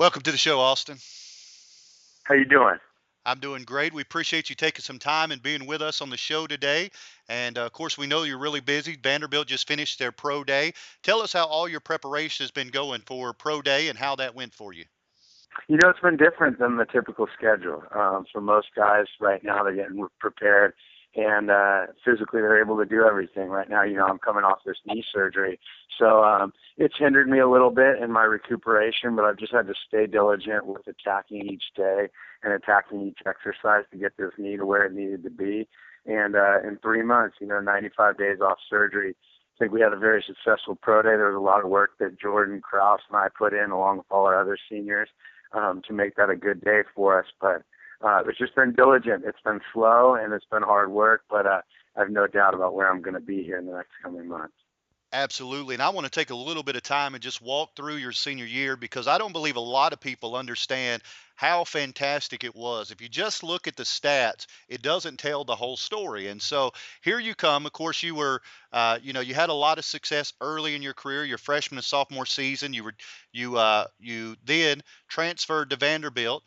Welcome to the show, Austyn. How you doing? I'm doing great. We appreciate you taking some time and being with us on the show today. And of course, we know you're really busy. Vanderbilt just finished their pro day. Tell us how all your preparation has been going for pro day and how that went for you. It's been different than the typical schedule. For most guys right now, they're getting prepared and physically they're able to do everything. Right now, I'm coming off this knee surgery. So it's hindered me a little bit in my recuperation, but I've just had to stay diligent with attacking each day and attacking each exercise to get this knee to where it needed to be. And in 3 months, 95 days off surgery, I think we had a very successful pro day. There was a lot of work that Jordan Krause and I put in along with all our other seniors to make that a good day for us. But it's just been diligent. It's been slow and it's been hard work, but I have no doubt about where I'm going to be here in the next coming months. Absolutely. And I want to take a little bit of time and just walk through your senior year because I don't believe a lot of people understand how fantastic it was. If you just look at the stats, it doesn't tell the whole story. And so here you come. Of course, you were, you had a lot of success early in your career, your freshman and sophomore season. You then transferred to Vanderbilt.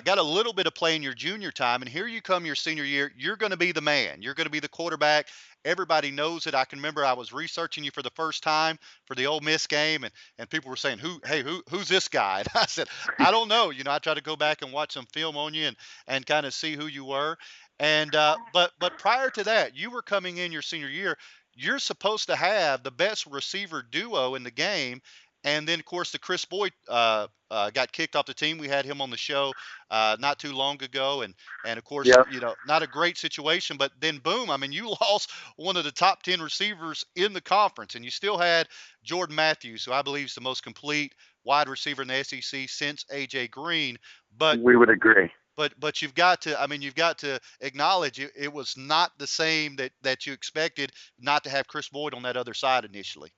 Got a little bit of play in your junior time, and here you come your senior year. You're going to be the man. You're going to be the quarterback. Everybody knows it. I can remember I was researching you for the first time for the Ole Miss game, and people were saying, who's this guy? And I said, I don't know. I tried to go back and watch some film on you and kind of see who you were. And but prior to that, you were coming in your senior year. You're supposed to have the best receiver duo in the game. And then, of course, the Chris Boyd got kicked off the team. We had him on the show not too long ago, and of course, Yep. not a great situation. But then, boom! I mean, you lost one of the top 10 receivers in the conference, and you still had Jordan Matthews, who I believe is the most complete wide receiver in the SEC since AJ Green. But We would agree. but you've got to, I mean, you've got to acknowledge it was not the same that you expected not to have Chris Boyd on that other side initially.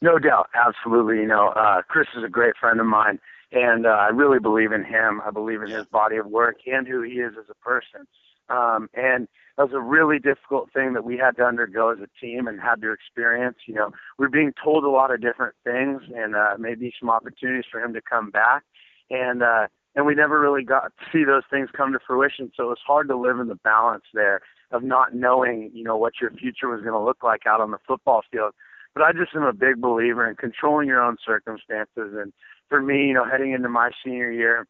No doubt. Absolutely. Chris is a great friend of mine, and I really believe in him. I believe in Yeah. his body of work and who he is as a person. And that was a really difficult thing that we had to undergo as a team and had to experience. We're being told a lot of different things and maybe some opportunities for him to come back. And we never really got to see those things come to fruition. So it was hard to live in the balance there of not knowing, what your future was going to look like out on the football field. But I just am a big believer in controlling your own circumstances. And for me, heading into my senior year,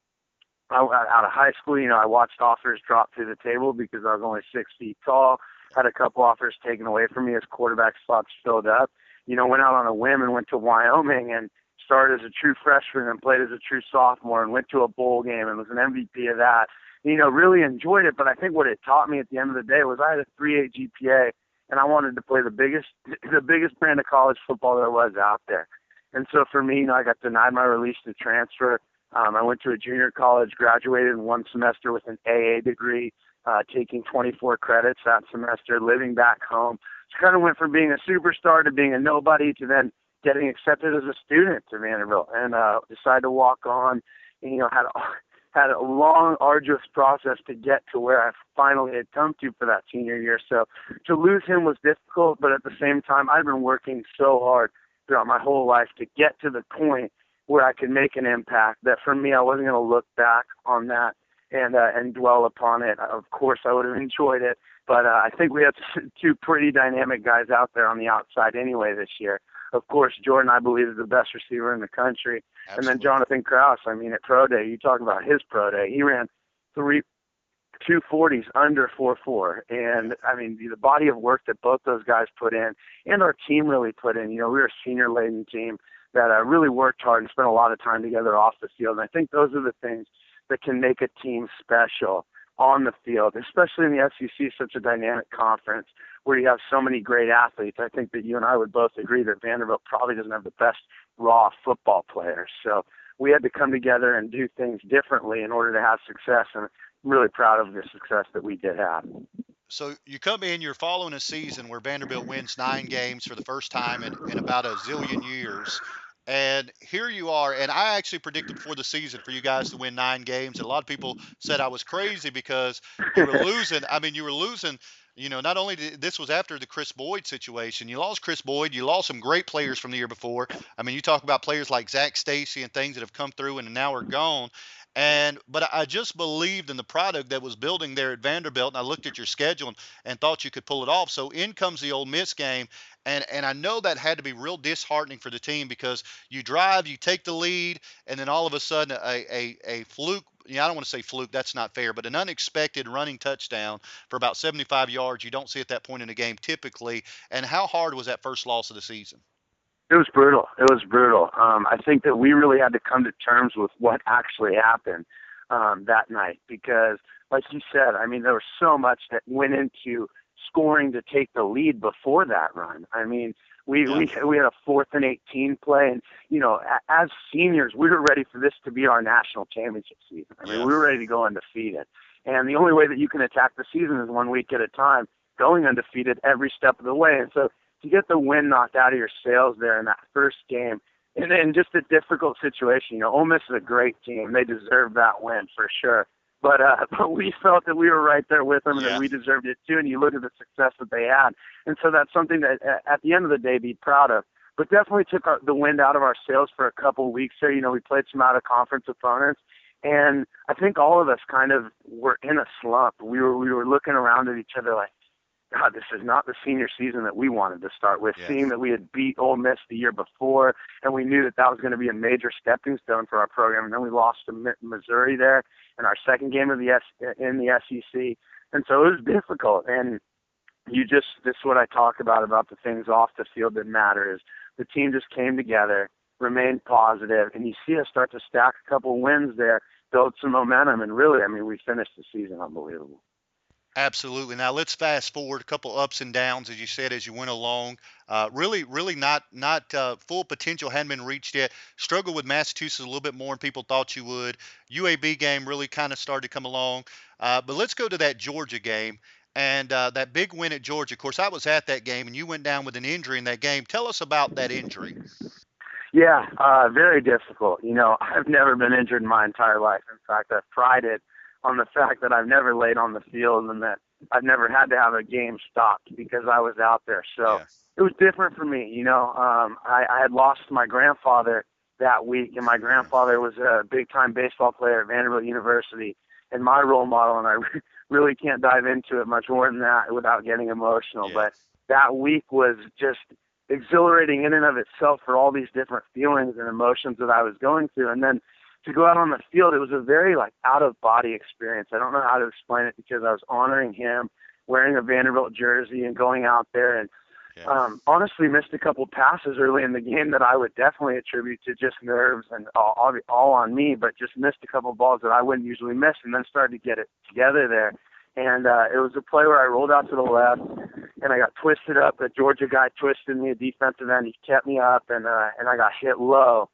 out of high school, I watched offers drop through the table because I was only 6 feet tall. Had a couple offers taken away from me as quarterback slots filled up. Went out on a whim and went to Wyoming and started as a true freshman and played as a true sophomore and went to a bowl game and was an MVP of that. Really enjoyed it. But I think what it taught me at the end of the day was I had a 3.8 GPA and I wanted to play the biggest brand of college football there was out there. And so for me, I got denied my release to transfer. I went to a junior college, graduated in one semester with an AA degree, taking 24 credits that semester, living back home. So kind of went from being a superstar to being a nobody to then getting accepted as a student to Vanderbilt and decided to walk on. And, had a long, arduous process to get to where I finally had come to for that senior year. So to lose him was difficult, but at the same time, I've been working so hard throughout my whole life to get to the point where I could make an impact that for me, I wasn't going to look back on that and dwell upon it. Of course, I would have enjoyed it, but I think we have two pretty dynamic guys out there on the outside anyway this year. Of course, Jordan, I believe, is the best receiver in the country. Absolutely. And then Jonathan Krause, at pro day, you talk about his pro day. He ran 240s under 4.4. And, the body of work that both those guys put in and our team really put in. We were a senior-laden team that really worked hard and spent a lot of time together off the field. And I think those are the things that can make a team special on the field, especially in the SEC, such a dynamic conference where you have so many great athletes. I think that you and I would both agree that Vanderbilt probably doesn't have the best raw football players. So we had to come together and do things differently in order to have success, and I'm really proud of the success that we did have. So you come in, you're following a season where Vanderbilt wins 9 games for the first time in about a zillion years. And here you are, and I actually predicted before the season for you guys to win 9 games. And a lot of people said I was crazy because you were losing. I mean, you were losing. Not only this was after the Chris Boyd situation. You lost Chris Boyd. You lost some great players from the year before. I mean, you talk about players like Zach Stacy and things that have come through and now are gone. But I just believed in the product that was building there at Vanderbilt, and I looked at your schedule and thought you could pull it off. So in comes the Ole Miss game, and I know that had to be real disheartening for the team because you drive, you take the lead, and then all of a sudden a fluke. I don't want to say fluke, that's not fair, but an unexpected running touchdown for about 75 yards you don't see at that point in the game typically. And how hard was that first loss of the season? It was brutal. It was brutal. I think that we really had to come to terms with what actually happened that night because, like you said, I mean, there was so much that went into scoring to take the lead before that run. I mean, we had a 4th and 18 play, and as seniors, we were ready for this to be our national championship season. I mean, we were ready to go undefeated, and the only way that you can attack the season is 1 week at a time, going undefeated every step of the way. And so to get the wind knocked out of your sails there in that first game, and then just a difficult situation. Ole Miss is a great team; they deserve that win for sure. But we felt that we were right there with them and that we deserved it too. And you look at the success that they had. And so that's something that at the end of the day, be proud of. But definitely took the wind out of our sails for a couple of weeks there. We played some out-of-conference opponents. And I think all of us kind of were in a slump. We were looking around at each other like, God, this is not the senior season that we wanted to start with. Seeing that we had beat Ole Miss the year before, and we knew that that was going to be a major stepping stone for our program. And then we lost to Missouri there in our second game of in the SEC. And so it was difficult. And this is what I talk about the things off the field that matter is the team just came together, remained positive, and you see us start to stack a couple wins there, build some momentum. And really, I mean, we finished the season unbelievable. Absolutely. Now let's fast forward a couple ups and downs, as you said, as you went along. Really not full potential hadn't been reached yet. Struggled with Massachusetts a little bit more than people thought you would. UAB game really kind of started to come along. But let's go to that Georgia game and that big win at Georgia. Of course, I was at that game, and you went down with an injury in that game. Tell us about that injury. Yeah, very difficult. I've never been injured in my entire life. In fact, I've prided on the fact that I've never laid on the field and that I've never had to have a game stopped because I was out there. So It was different for me. I had lost my grandfather that week, and my grandfather was a big-time baseball player at Vanderbilt University and my role model, and I really can't dive into it much more than that without getting emotional. But that week was just exhilarating in and of itself for all these different feelings and emotions that I was going through. And then to go out on the field, it was a very out-of-body experience. I don't know how to explain it because I was honoring him, wearing a Vanderbilt jersey and going out there and honestly missed a couple passes early in the game that I would definitely attribute to just nerves and all on me, but just missed a couple balls that I wouldn't usually miss and then started to get it together there. And it was a play where I rolled out to the left and I got twisted up. The Georgia guy twisted me, a defensive end. He kept me up and I got hit low.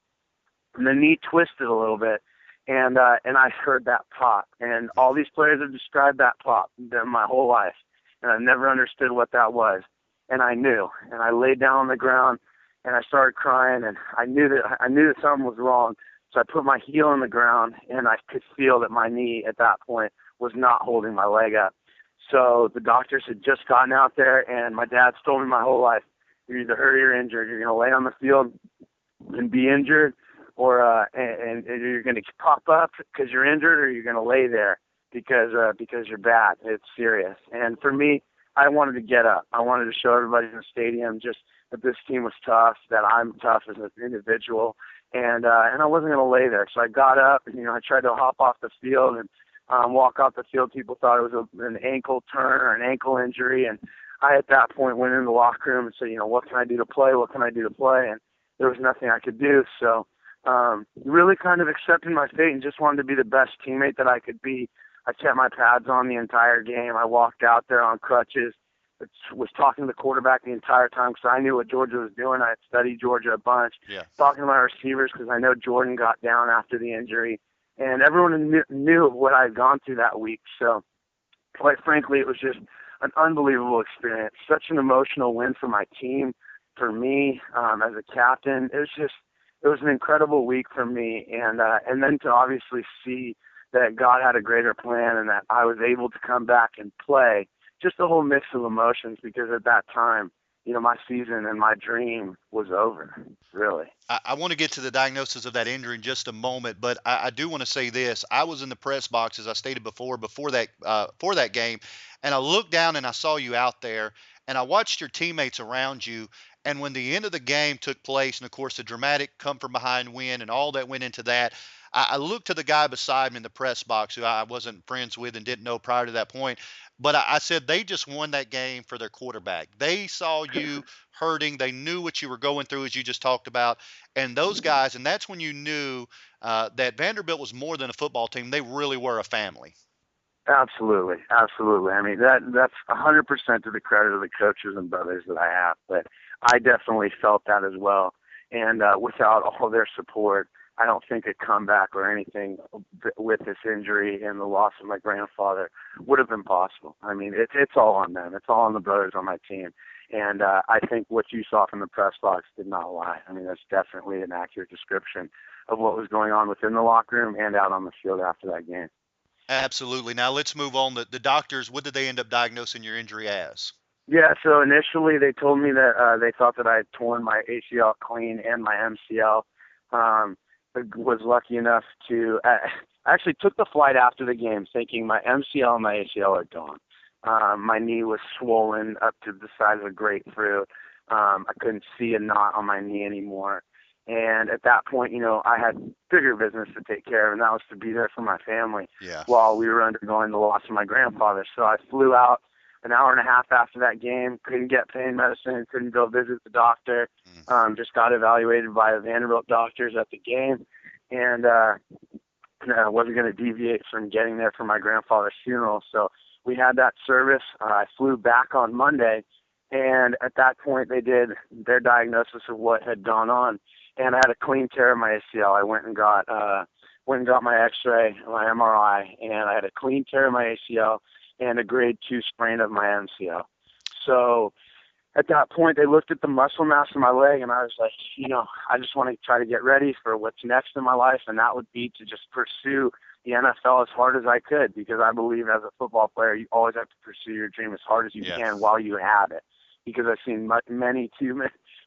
And the knee twisted a little bit, and I heard that pop. And all these players have described that pop my whole life, and I've never understood what that was. And I knew, and I laid down on the ground, and I started crying, and I knew that something was wrong. So I put my heel in the ground, and I could feel that my knee at that point was not holding my leg up. So the doctors had just gotten out there, and my dad's told me my whole life, you're either hurt or you're injured. You're going to lay on the field and be injured, or and you're going to pop up because you're injured, or you're going to lay there because you're bad. It's serious. And for me, I wanted to get up. I wanted to show everybody in the stadium just that this team was tough, that I'm tough as an individual, and I wasn't going to lay there. So I got up, and I tried to hop off the field and walk off the field. People thought it was an ankle turn or an ankle injury, and I at that point went in the locker room and said, what can I do to play? What can I do to play? And there was nothing I could do. So really kind of accepting my fate and just wanted to be the best teammate that I could be. I kept my pads on the entire game. I walked out there on crutches, was talking to the quarterback the entire time because I knew what Georgia was doing. I had studied Georgia a bunch. Talking to my receivers because I know Jordan got down after the injury. And everyone knew what I had gone through that week. So quite frankly, it was just an unbelievable experience. Such an emotional win for my team, for me as a captain. It it was an incredible week for me, and then to obviously see that God had a greater plan and that I was able to come back and play, just a whole mix of emotions, because at that time, my season and my dream was over, really. I want to get to the diagnosis of that injury in just a moment, but I do want to say this. I was in the press box, as I stated before that for that game, and I looked down and I saw you out there, and I watched your teammates around you. And when the end of the game took place, and of course the dramatic come from behind win and all that went into that, I looked to the guy beside me in the press box who I wasn't friends with and didn't know prior to that point. But I said they just won that game for their quarterback. They saw you hurting. They knew what you were going through, as you just talked about. And those guys, and that's when you knew that Vanderbilt was more than a football team. They really were a family. Absolutely, absolutely. I mean, that's 100% to the credit of the coaches and brothers that I have. But I definitely felt that as well. And without all their support, I don't think a comeback or anything with this injury and the loss of my grandfather would have been possible. I mean, it's all on them. It's all on the brothers on my team. And I think what you saw from the press box did not lie. I mean, that's definitely an accurate description of what was going on within the locker room and out on the field after that game. Absolutely. Now let's move on. The doctors, what did they end up diagnosing your injury as? Yeah, so initially they told me that they thought that I had torn my ACL clean and my MCL. Was lucky enough to I actually took the flight after the game thinking my MCL and my ACL are gone. My knee was swollen up to the size of a grapefruit. I couldn't see a knot on my knee anymore. And at that point, I had bigger business to take care of, and that was to be there for my family while we were undergoing the loss of my grandfather. So I flew out an hour and a half after that game, couldn't get pain medicine, couldn't go visit the doctor, just got evaluated by the Vanderbilt doctors at the game, and I wasn't going to deviate from getting there for my grandfather's funeral. So we had that service. I flew back on Monday, and at that point they did their diagnosis of what had gone on, and I had a clean tear of my ACL. I went and got my X-ray, my MRI, and I had a clean tear of my ACL and a grade 2 sprain of my MCL. So at that point, they looked at the muscle mass in my leg, and I was like, I just want to try to get ready for what's next in my life, and that would be to just pursue the NFL as hard as I could, because I believe as a football player, you always have to pursue your dream as hard as you can while you have it, because I've seen many too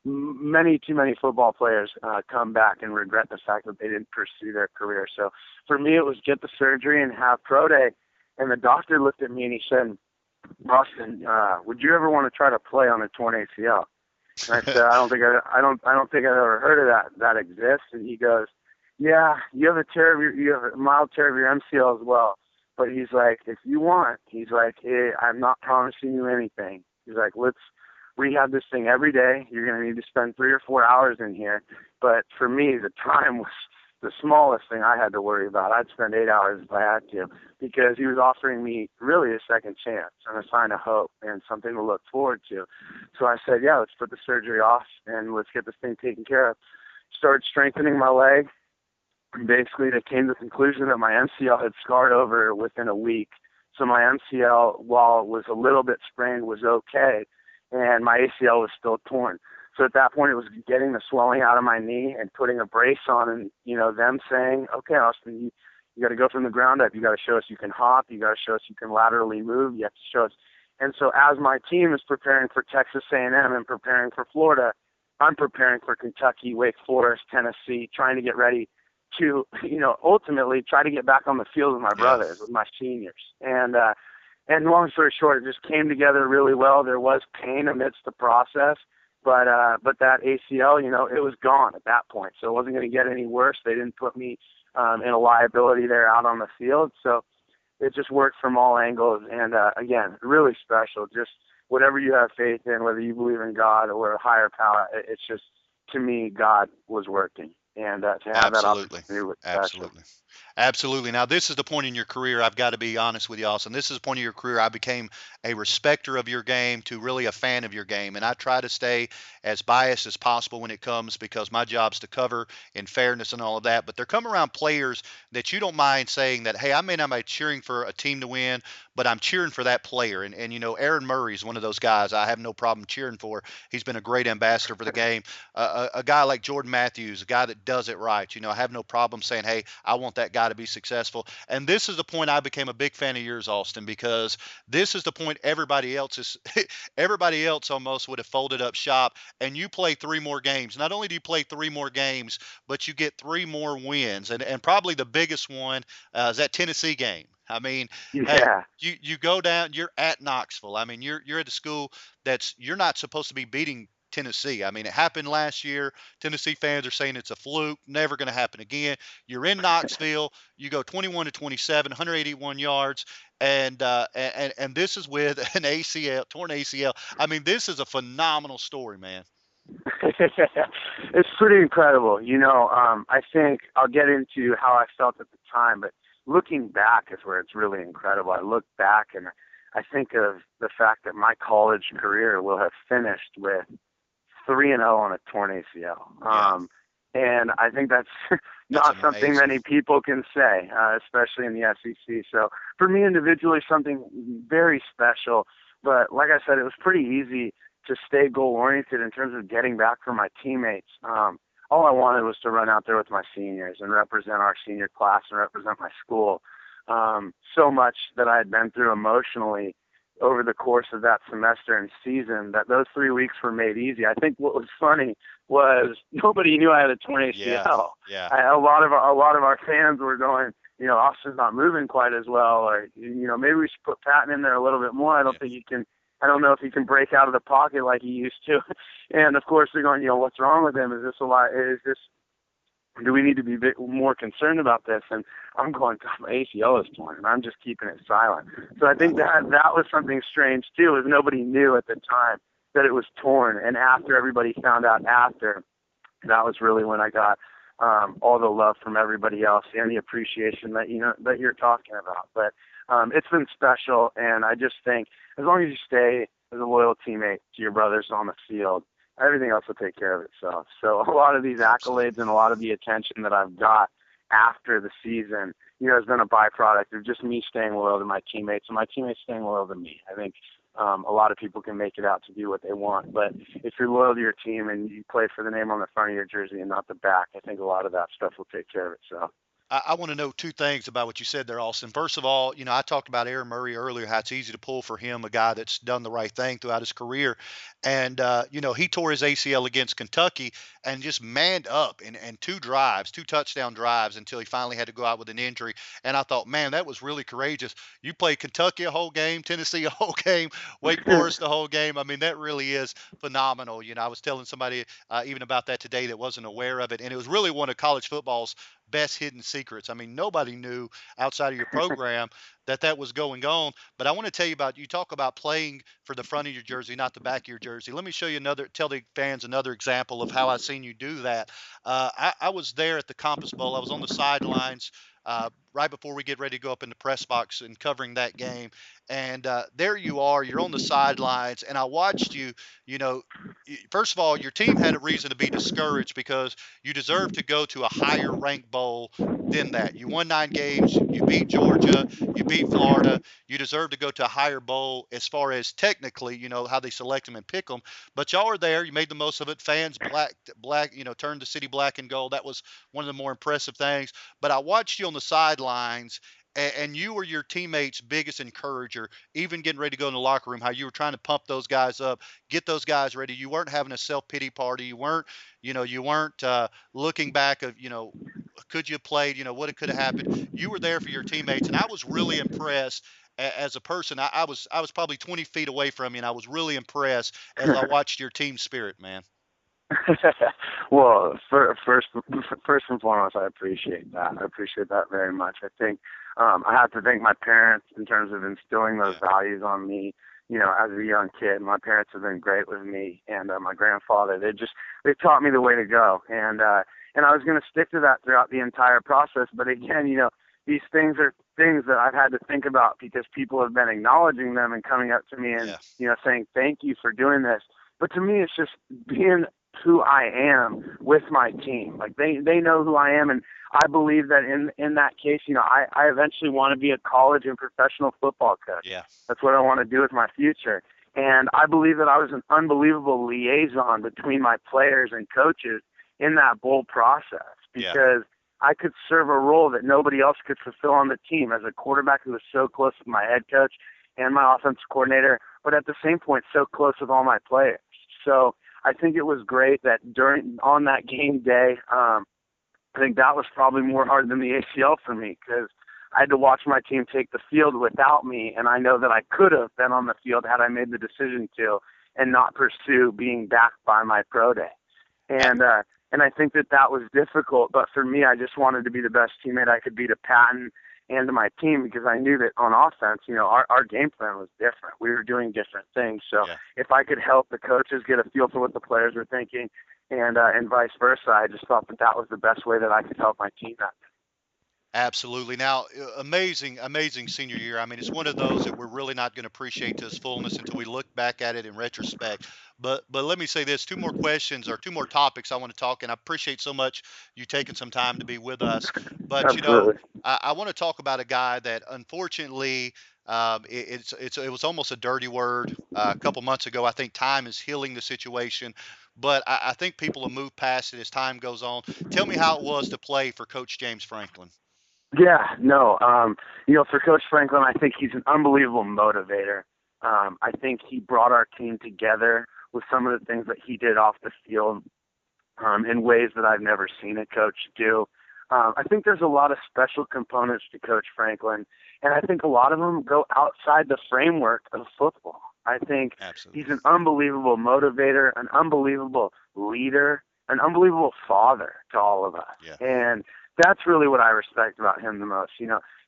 many football players come back and regret the fact that they didn't pursue their career. So for me, it was get the surgery and have pro day. And the doctor looked at me and he said, "Austyn, would you ever want to try to play on a torn ACL?" And I said, "I don't think I've ever heard of that exists." And he goes, "Yeah, you have a mild tear of your MCL as well. But he's like, if you want, he's like, I'm not promising you anything. He's like, let's rehab this thing every day. You're going to need to spend 3 or 4 hours in here. But for me, the time was the smallest thing I had to worry about. I'd spend 8 hours if I had to, because he was offering me really a second chance and a sign of hope and something to look forward to." So I said, yeah, let's put the surgery off and let's get this thing taken care of. Started strengthening my leg. And basically, they came to the conclusion that my MCL had scarred over within a week. So my MCL, while it was a little bit sprained, was okay, and my ACL was still torn. So at that point, it was getting the swelling out of my knee and putting a brace on, and them saying, "Okay, Austyn, you got to go from the ground up. You got to show us you can hop. You got to show us you can laterally move. You have to show us." And so as my team is preparing for Texas A&M and preparing for Florida, I'm preparing for Kentucky, Wake Forest, Tennessee, trying to get ready to, ultimately try to get back on the field with my brothers, with my seniors. And long story short, it just came together really well. There was pain amidst the process, but that ACL, it was gone at that point. So it wasn't going to get any worse. They didn't put me in a liability there out on the field. So it just worked from all angles. And again, really special. Just whatever you have faith in, whether you believe in God or a higher power, it's just, to me, God was working. And to have that opportunity was special. Absolutely. Now, this is the point in your career, I've got to be honest with you, Austin. This is the point of your career I became a respecter of your game to really a fan of your game. And I try to stay as biased as possible when it comes, because my job's to cover in fairness and all of that. But there come around players that you don't mind saying that, hey, I may not be cheering for a team to win, but I'm cheering for that player. And Aaron Murray is one of those guys I have no problem cheering for. He's been a great ambassador for the game. A guy like Jordan Matthews, a guy that does it right. I have no problem saying, hey, I want that guy to be successful. And this is the point I became a big fan of yours, Austyn, because this is the point everybody else almost would have folded up shop, and you play 3 more games. Not only do you play 3 more games, but you get 3 more wins. And probably the biggest one is that Tennessee game. I mean, hey, Yeah. you go down, you're at Knoxville. I mean, you're at a school you're not supposed to be beating Tennessee. I mean, it happened last year. Tennessee fans are saying it's a fluke, never going to happen again. You're in Knoxville. You go 21-27, 181 yards, and this is with an ACL, torn ACL. I mean, this is a phenomenal story, man. It's pretty incredible. I think I'll get into how I felt at the time, but looking back is where it's really incredible. I look back and I think of the fact that my college career will have finished with 3-0 on a torn ACL. Yeah. And I think that's not something many people can say, especially in the SEC. So for me individually, something very special. But like I said, it was pretty easy to stay goal-oriented in terms of getting back for my teammates. All I wanted was to run out there with my seniors and represent our senior class and represent my school. So much that I had been through emotionally over the course of that semester and season that those 3 weeks were made easy. I think what was funny was nobody knew I had a torn ACL. Yeah. A lot of our fans were going, Austin's not moving quite as well, or maybe we should put Patton in there a little bit more. I don't know if he can break out of the pocket like he used to. And of course they're going, what's wrong with him? Do we need to be a bit more concerned about this? And I'm going, God, my ACL is torn, and I'm just keeping it silent. So I think that was something strange too, is nobody knew at the time that it was torn. And after everybody found out that was really when I got all the love from everybody else and the appreciation that you're talking about. But it's been special, and I just think as long as you stay as a loyal teammate to your brothers on the field, everything else will take care of itself. So a lot of these accolades and a lot of the attention that I've got after the season, has been a byproduct of just me staying loyal to my teammates and my teammates staying loyal to me. I think a lot of people can make it out to do what they want, but if you're loyal to your team and you play for the name on the front of your jersey and not the back, I think a lot of that stuff will take care of itself. I want to know 2 things about what you said there, Austyn. First of all, I talked about Aaron Murray earlier, how it's easy to pull for him, a guy that's done the right thing throughout his career. And, he tore his ACL against Kentucky and just manned up in 2 touchdown drives until he finally had to go out with an injury. And I thought, man, that was really courageous. You played Kentucky a whole game, Tennessee a whole game, Wake Forest the whole game. I mean, that really is phenomenal. I was telling somebody even about that today that wasn't aware of it. And it was really one of college football's best hidden secrets. I mean, nobody knew outside of your program that was going on. But I want to tell you you talk about playing for the front of your jersey, not the back of your jersey. Let me show you tell the fans another example of how I seen you do that. I was there at the Compass Bowl. I was on the sidelines right before we get ready to go up in the press box and covering that game. And there you are, you're on the sidelines, and I watched you. First of all, your team had a reason to be discouraged because you deserve to go to a higher ranked bowl than that. You won 9 games, you beat Georgia, you beat Florida. You deserve to go to a higher bowl as far as technically, how they select them and pick them. But y'all are there. You made the most of it. Fans black, turned the city black and gold. That was one of the more impressive things. But I watched you on the sidelines, and you were your teammates' biggest encourager, even getting ready to go in the locker room, how you were trying to pump those guys up, get those guys ready. You weren't having a self-pity party. You weren't looking back of, could you have played, what could have happened. You were there for your teammates, and I was really impressed as a person. I was probably 20 feet away from you, and I was really impressed as I watched your team spirit, man. Well, first and foremost, I appreciate that. I appreciate that very much. I think I have to thank my parents in terms of instilling those values on me. As a young kid, my parents have been great with me, and my grandfather. They taught me the way to go, and I was going to stick to that throughout the entire process. But again, these things are things that I've had to think about because people have been acknowledging them and coming up to me and saying thank you for doing this. But to me, it's just being who I am with my team. Like they know who I am, and I believe that in that case, I eventually want to be a college and professional football coach. Yeah. That's what I want to do with my future. And I believe that I was an unbelievable liaison between my players and coaches in that bowl process, because I could serve a role that nobody else could fulfill on the team as a quarterback who was so close with my head coach and my offensive coordinator, but at the same point so close with all my players. So I think it was great that on that game day, I think that was probably more hard than the ACL for me, because I had to watch my team take the field without me, and I know that I could have been on the field had I made the decision to, and not pursue being backed by my pro day. And I think that was difficult, but for me, I just wanted to be the best teammate I could be to Patton and to my team, because I knew that on offense, our game plan was different. We were doing different things. So if I could help the coaches get a feel for what the players were thinking, and vice versa, I just thought that was the best way that I could help my team out. Absolutely. Now, amazing senior year. I mean, it's one of those that we're really not going to appreciate to its fullness until we look back at it in retrospect. But let me say this: two more questions or two more topics I want to talk, and I appreciate so much you taking some time to be with us. But Absolutely. I want to talk about a guy that unfortunately. It was almost a dirty word a couple months ago. I think time is healing the situation, but I think people will move past it as time goes on. Tell me how it was to play for Coach James Franklin. Yeah, no. For Coach Franklin, I think he's an unbelievable motivator. I think he brought our team together with some of the things that he did off the field in ways that I've never seen a coach do. I think there's a lot of special components to Coach Franklin, and I think a lot of them go outside the framework of football. I think Absolutely. He's an unbelievable motivator, an unbelievable leader, an unbelievable father to all of us. Yeah. And that's really what I respect about him the most.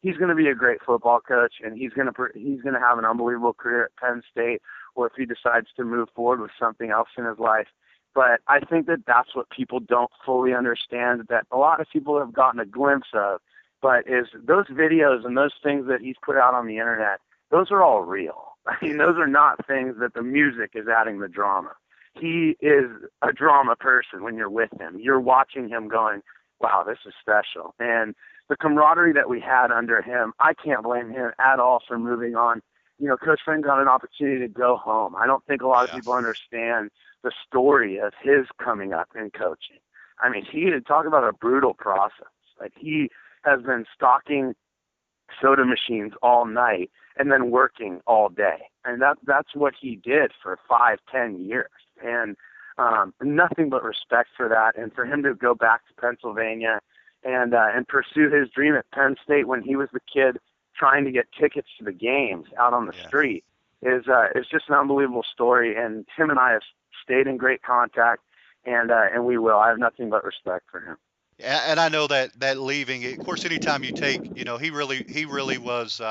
He's going to be a great football coach, and he's going to have an unbelievable career at Penn State, or if he decides to move forward with something else in his life. But I think that that's what people don't fully understand, that a lot of people have gotten a glimpse of, but is those videos and those things that he's put out on the internet, those are all real. I mean, those are not things that the music is adding the drama. He is a drama person when you're with him. You're watching him going, wow, this is special. And the camaraderie that we had under him, I can't blame him at all for moving on. Coach Frank got an opportunity to go home. I don't think a lot of people understand the story of his coming up in coaching. I mean, he had talk about a brutal process. Like, he has been stocking soda machines all night and then working all day. And that's what he did for 5-10 years. And nothing but respect for that, and for him to go back to Pennsylvania and pursue his dream at Penn State when he was the kid trying to get tickets to the games out on the street is just an unbelievable story. And him and I have stayed in great contact, and we will. I have nothing but respect for him. And I know that leaving, of course, anytime you take, he really was.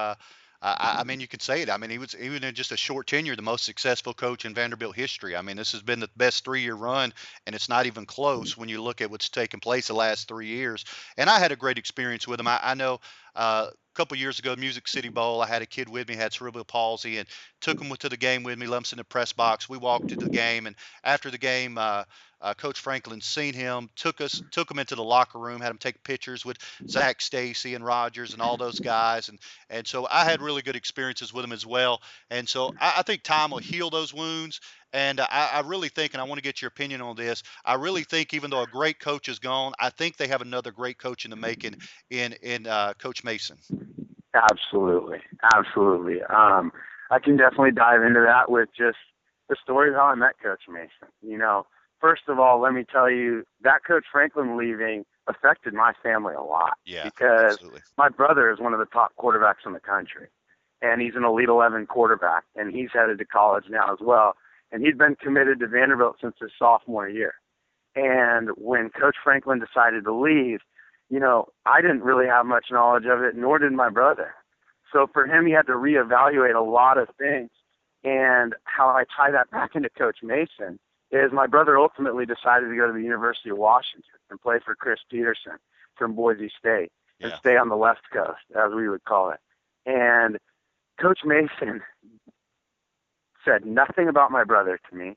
I mean, you could say it. I mean, he was even in just a short tenure, the most successful coach in Vanderbilt history. I mean, this has been the best 3-year run, and it's not even close when you look at what's taken place the last 3 years. And I had a great experience with him. I know a couple years ago, Music City Bowl, I had a kid with me, had cerebral palsy, and took him to the game with me, let him sit in the press box. We walked to the game, and after the game, Coach Franklin seen him, took him into the locker room, had him take pictures with Zach Stacy and Rogers and all those guys, and so I had really good experiences with him as well. And so I think time will heal those wounds. And I really think, and I want to get your opinion on this, I really think even though a great coach is gone, I think they have another great coach in the making in Coach Mason. Absolutely. I can definitely dive into that with just the story of how I met Coach Mason. First of all, let me tell you, that Coach Franklin leaving affected my family a lot. Yeah, because absolutely. My brother is one of the top quarterbacks in the country, and he's an Elite 11 quarterback, and he's headed to college now as well. And he'd been committed to Vanderbilt since his sophomore year. And when Coach Franklin decided to leave, I didn't really have much knowledge of it, nor did my brother. So for him, he had to reevaluate a lot of things. And how I tie that back into Coach Mason is my brother ultimately decided to go to the University of Washington and play for Chris Peterson from Boise State and stay on the West Coast, as we would call it. And Coach Mason said nothing about my brother to me,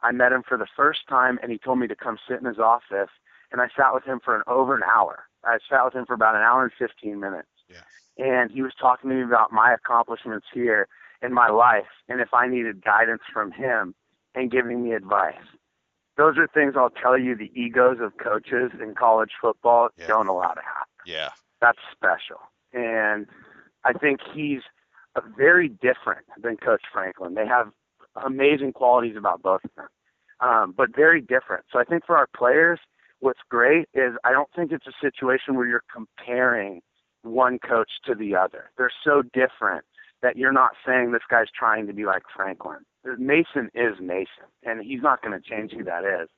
I met him for the first time, and he told me to come sit in his office, and I sat with him for over an hour. I sat with him for about an hour and 15 minutes. Yeah. And he was talking to me about my accomplishments here in my life and if I needed guidance from him and giving me advice. Those are things I'll tell you the egos of coaches in college football don't allow to happen. Yeah. That's special. And I think he's very different than Coach Franklin. They have amazing qualities about both of them, but very different. So I think for our players, what's great is I don't think it's a situation where you're comparing one coach to the other. They're so different that you're not saying this guy's trying to be like Franklin. Mason is Mason, and he's not going to change who that is.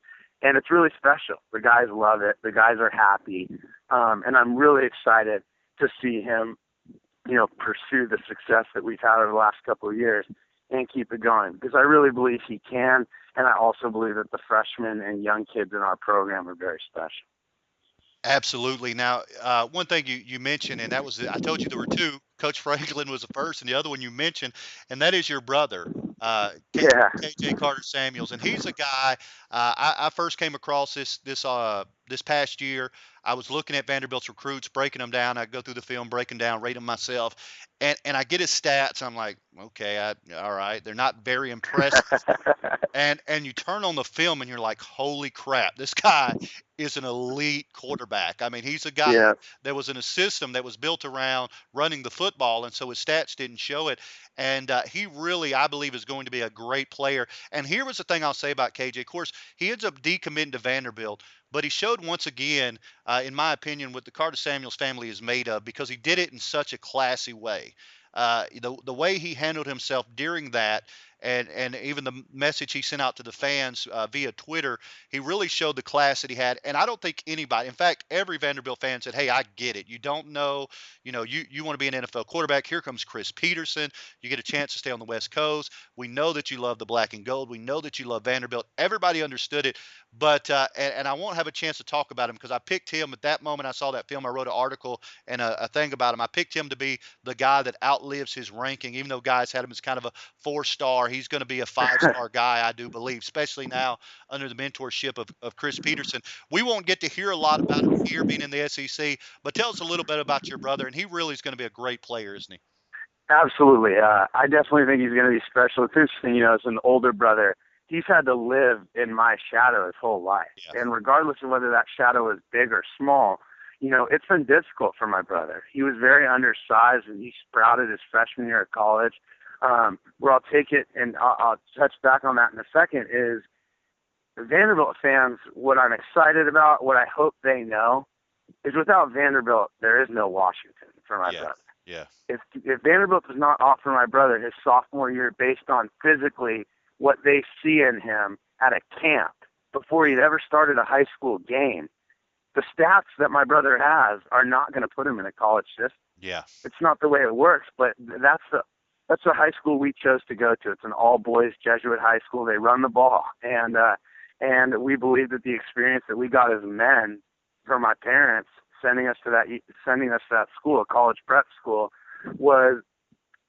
And it's really special. The guys love it. The guys are happy. And I'm really excited to see him, pursue the success that we've had over the last couple of years and keep it going, because I really believe he can. And I also believe that the freshmen and young kids in our program are very special. Absolutely. Now, one thing you mentioned, and that was, I told you there were two. Coach Franklin was the first, and the other one you mentioned, and that is your brother, KJ Carta-Samuels. And he's a guy, I first came across this past year. I was looking at Vanderbilt's recruits, breaking them down. I go through the film, breaking down, rate them myself, and I get his stats. I'm like, okay, all right, they're not very impressive. and you turn on the film, and you're like, holy crap, this guy is an elite quarterback. I mean, he's a guy that was in a system that was built around running the football, and so his stats didn't show it. And he really, I believe, is going to be a great player. And here was the thing I'll say about KJ. Of course, he ends up decommitting to Vanderbilt, but he showed once again, in my opinion, what the Carta-Samuels family is made of, because he did it in such a classy way. The way he handled himself during that, and even the message he sent out to the fans via Twitter, he really showed the class that he had. And I don't think anybody, in fact, every Vanderbilt fan said, hey, I get it. You don't know, you want to be an NFL quarterback. Here comes Chris Peterson. You get a chance to stay on the West Coast. We know that you love the black and gold. We know that you love Vanderbilt. Everybody understood it. But and I won't have a chance to talk about him, because I picked him at that moment. I saw that film. I wrote an article and a thing about him. I picked him to be the guy that outlives his ranking, even though guys had him as kind of a 4-star. He's going to be a 5-star guy, I do believe, especially now under the mentorship of Chris Peterson. We won't get to hear a lot about him here being in the SEC, but tell us a little bit about your brother. And he really is going to be a great player, isn't he? Absolutely. I definitely think he's going to be special. It's interesting, as an older brother, he's had to live in my shadow his whole life. Yeah. And regardless of whether that shadow is big or small, it's been difficult for my brother. He was very undersized, and he sprouted his freshman year of college. Where I'll take it, and I'll touch back on that in a second, is Vanderbilt fans, what I'm excited about, what I hope they know, is without Vanderbilt, there is no Washington for my brother. Yeah. If Vanderbilt does not offer my brother his sophomore year based on physically what they see in him at a camp before he'd ever started a high school game, the stats that my brother has are not going to put him in a college system. Yeah. It's not the way it works, but that's the high school we chose to go to. It's an all-boys Jesuit high school. They run the ball, and we believe that the experience that we got as men from my parents sending us to that school, a college prep school, was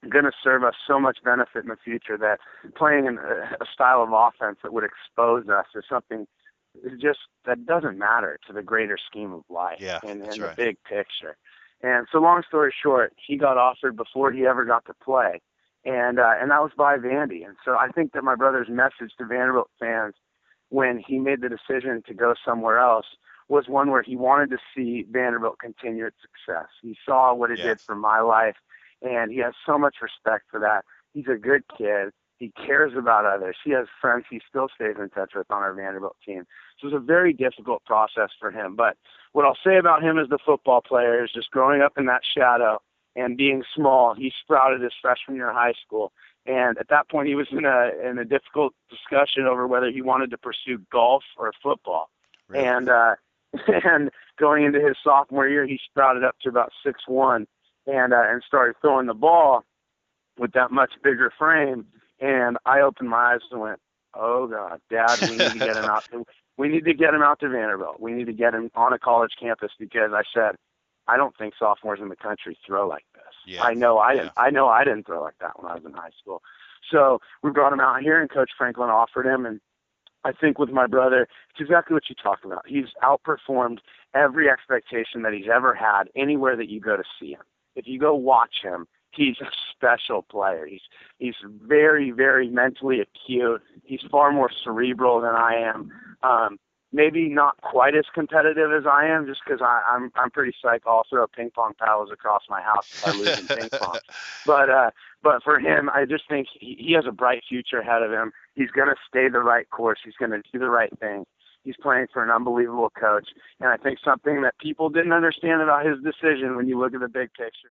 going to serve us so much benefit in the future, that playing in a style of offense that would expose us is something just that doesn't matter to the greater scheme of life and the big picture. And so long story short, he got offered before he ever got to play. And that was by Vandy. And so I think that my brother's message to Vanderbilt fans when he made the decision to go somewhere else was one where he wanted to see Vanderbilt continue its success. He saw what it did for my life, and he has so much respect for that. He's a good kid. He cares about others. He has friends he still stays in touch with on our Vanderbilt team. So it was a very difficult process for him. But what I'll say about him as the football player is just growing up in that shadow and being small, he sprouted his freshman year of high school. And at that point, he was in a difficult discussion over whether he wanted to pursue golf or football. Really? And going into his sophomore year, he sprouted up to about 6'1", and started throwing the ball with that much bigger frame. And I opened my eyes and went, "Oh God, Dad, we need to get him out. We need to get him out to Vanderbilt. We need to get him on a college campus," because I said, I don't think sophomores in the country throw like this. Yeah. I know I didn't throw like that when I was in high school. So we brought him out here, and Coach Franklin offered him, and I think with my brother, it's exactly what you talked about. He's outperformed every expectation that he's ever had anywhere that you go to see him. If you go watch him, he's a special player. He's very, very mentally acute. He's far more cerebral than I am. Maybe not quite as competitive as I am, just because I'm pretty psyched. I'll throw ping pong paddles across my house if I lose in ping pong. But for him, I just think he has a bright future ahead of him. He's going to stay the right course. He's going to do the right thing. He's playing for an unbelievable coach. And I think something that people didn't understand about his decision when you look at the big picture.